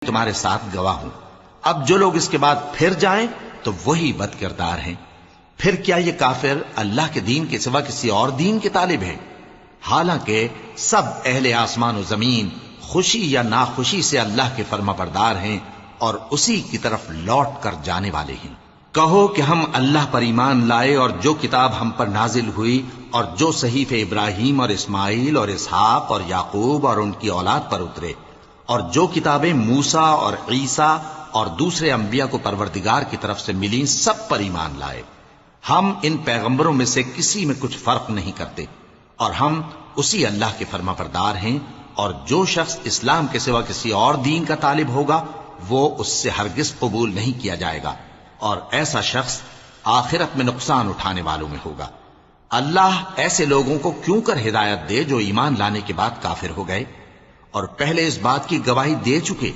تمہارے ساتھ گواہ ہوں۔ اب جو لوگ اس کے بعد پھر جائیں تو وہی بد کردار ہیں۔ پھر کیا یہ کافر اللہ کے دین کے سوا کسی اور دین کے طالب ہیں؟ حالانکہ سب اہل آسمان و زمین خوشی یا ناخوشی سے اللہ کے فرما بردار ہیں اور اسی کی طرف لوٹ کر جانے والے ہیں۔ کہو کہ ہم اللہ پر ایمان لائے اور جو کتاب ہم پر نازل ہوئی اور جو صحیفے ابراہیم اور اسماعیل اور اسحاق اور یعقوب اور ان کی اولاد پر اترے اور جو کتابیں موسیٰ اور عیسیٰ اور دوسرے انبیاء کو پروردگار کی طرف سے ملیں، سب پر ایمان لائے۔ ہم ان پیغمبروں میں سے کسی میں کچھ فرق نہیں کرتے اور ہم اسی اللہ کے فرما بردار ہیں، اور جو شخص اسلام کے سوا کسی اور دین کا طالب ہوگا وہ اس سے ہرگز قبول نہیں کیا جائے گا، اور ایسا شخص آخرت میں نقصان اٹھانے والوں میں ہوگا۔ اللہ ایسے لوگوں کو کیوں کر ہدایت دے جو ایمان لانے کے بعد کافر ہو گئے اور پہلے اس بات کی گواہی دے چکے